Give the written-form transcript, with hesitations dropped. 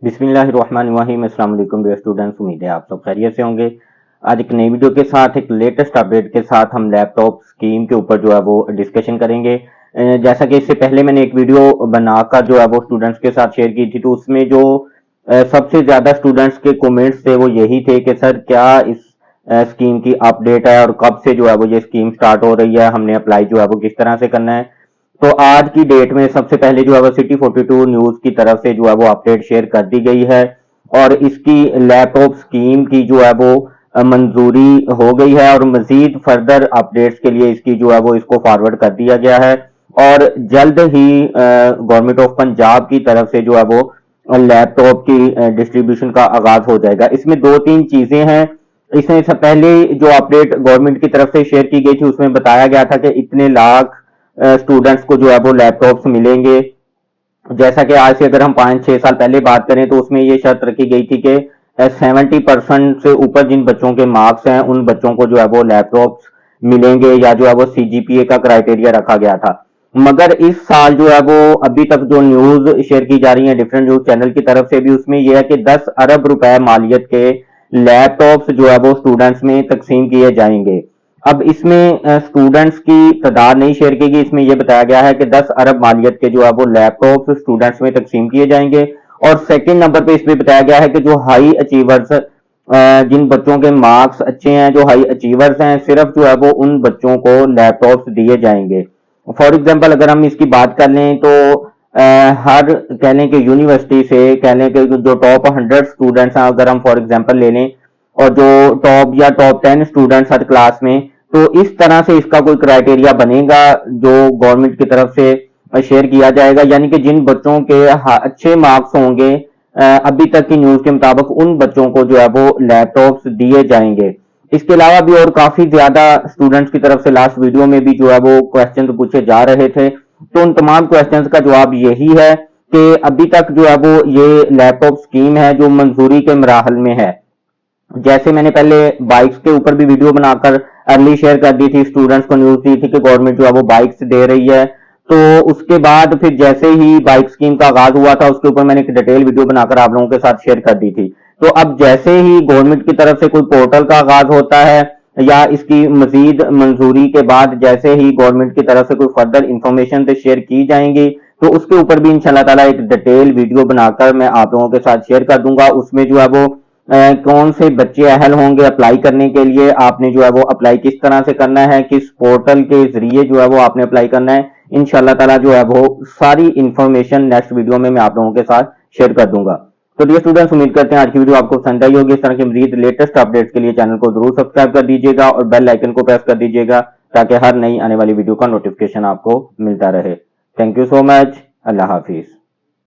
बिस्मिल्लाहिर्रहमानिर्रहीम। अस्सलाम वालेकुम डियर स्टूडेंट्स, उम्मीद है आप सब खैरियत से होंगे। आज एक नई वीडियो के साथ एक लेटेस्ट अपडेट के साथ हम लैपटॉप स्कीम के ऊपर जो है वो डिस्कशन करेंगे। जैसा कि इससे पहले मैंने एक वीडियो बनाकर जो है वो स्टूडेंट्स के साथ शेयर की थी, तो उसमें जो सबसे ज्यादा स्टूडेंट्स के कमेंट्स थे वो यही थे कि सर क्या इस स्कीम की अपडेट है और कब से जो है वो ये स्कीम स्टार्ट हो रही है, हमने अप्लाई जो है वो किस तरह से करना है। तो आज की डेट में सबसे पहले जो है वो सिटी 42 न्यूज की तरफ से जो है वो अपडेट शेयर कर दी गई है और इसकी लैपटॉप स्कीम की जो है वो मंजूरी हो गई है और मजीद फर्दर अपडेट्स के लिए इसकी जो है वो इसको फॉरवर्ड कर दिया गया है और जल्द ही गवर्नमेंट ऑफ पंजाब की तरफ से जो है वो लैपटॉप की डिस्ट्रीब्यूशन का आगाज हो जाएगा। इसमें दो तीन चीजें हैं। इसमें से पहले जो अपडेट गवर्नमेंट की तरफ से शेयर की गई थी उसमें बताया गया था कि इतने लाख स्टूडेंट्स को जो है वो लैपटॉप्स मिलेंगे। जैसा कि आज से अगर हम 5-6 साल पहले बात करें तो उसमें ये शर्त रखी गई थी कि 70% से ऊपर जिन बच्चों के मार्क्स हैं उन बच्चों को जो है वो लैपटॉप्स मिलेंगे या जो है वो सीजीपीए का क्राइटेरिया रखा गया था। मगर इस साल जो है वो अभी तक जो न्यूज शेयर की जा रही है डिफरेंट न्यूज चैनल की तरफ से भी, उसमें यह है कि 10 अरब रुपए मालियत के लैपटॉप्स जो है वो स्टूडेंट्स में तकसीम किए जाएंगे। अब इसमें स्टूडेंट्स की तादाद नहीं शेयर की गई, इसमें यह बताया गया है कि 10 अरब मालियत के जो है वो लैपटॉप स्टूडेंट्स में तकसीम किए जाएंगे। और सेकंड नंबर पे इसमें बताया गया है कि जो हाई अचीवर्स, जिन बच्चों के मार्क्स अच्छे हैं, जो हाई अचीवर्स हैं, सिर्फ जो है वो उन बच्चों को लैपटॉप्स दिए जाएंगे। फॉर एग्जाम्पल अगर हम इसकी बात कर लें तो हर कह लें कि यूनिवर्सिटी से कह लें कि जो टॉप 100 स्टूडेंट्स हैं, अगर हम फॉर एग्जाम्पल ले लें, और जो टॉप या टॉप 10 स्टूडेंट्स हर क्लास में, तो इस तरह से इसका कोई क्राइटेरिया बनेगा जो गवर्नमेंट की तरफ से शेयर किया जाएगा, यानी कि जिन बच्चों के अच्छे मार्क्स होंगे अभी तक की न्यूज के मुताबिक उन बच्चों को जो है वो लैपटॉप्स दिए जाएंगे। इसके अलावा भी और काफी ज्यादा स्टूडेंट्स की तरफ से लास्ट वीडियो में भी जो है वो क्वेश्चन पूछे जा रहे थे, तो उन तमाम क्वेश्चंस का जवाब यही है कि अभी तक जो है वो ये लैपटॉप स्कीम है जो मंजूरी के मराहल में है। जैसे मैंने पहले बाइक्स के ऊपर भी वीडियो बनाकर अर्ली शेयर कर दी थी, स्टूडेंट्स को न्यूज दी थी कि गवर्नमेंट जो है वो बाइक्स दे रही है, तो उसके बाद फिर जैसे ही बाइक स्कीम का आगाज हुआ था उसके ऊपर मैंने एक डिटेल वीडियो बनाकर आप लोगों के साथ शेयर कर दी थी। तो अब जैसे ही गवर्नमेंट की तरफ से कोई पोर्टल का आगाज होता है या इसकी मजीद मंजूरी के बाद जैसे ही गवर्नमेंट की तरफ से कोई फर्दर इंफॉर्मेशन से शेयर की जाएंगी तो उसके ऊपर भी इंशाल्लाह ताला एक डिटेल वीडियो बनाकर मैं आप लोगों के साथ शेयर कर दूंगा। उसमें जो है वो कौन से बच्चे अहल होंगे अप्लाई करने के लिए, आपने जो है वो अप्लाई किस तरह से करना है, किस पोर्टल के जरिए जो है वो आपने अप्लाई करना है, इंशाल्लाह ताला जो है वो सारी इंफॉर्मेशन नेक्स्ट वीडियो में मैं आप लोगों के साथ शेयर कर दूंगा। तो डियर स्टूडेंट्स, उम्मीद करते हैं आज की वीडियो आपको पसंद आई होगी। इस तरह की मजीद लेटेस्ट अपडेट्स के लिए चैनल को जरूर सब्सक्राइब कर दीजिएगा और बेल आइकन को प्रेस कर दीजिएगा ताकि हर नई आने वाली वीडियो का नोटिफिकेशन आपको मिलता रहे। Thank you so much. Allah Hafiz.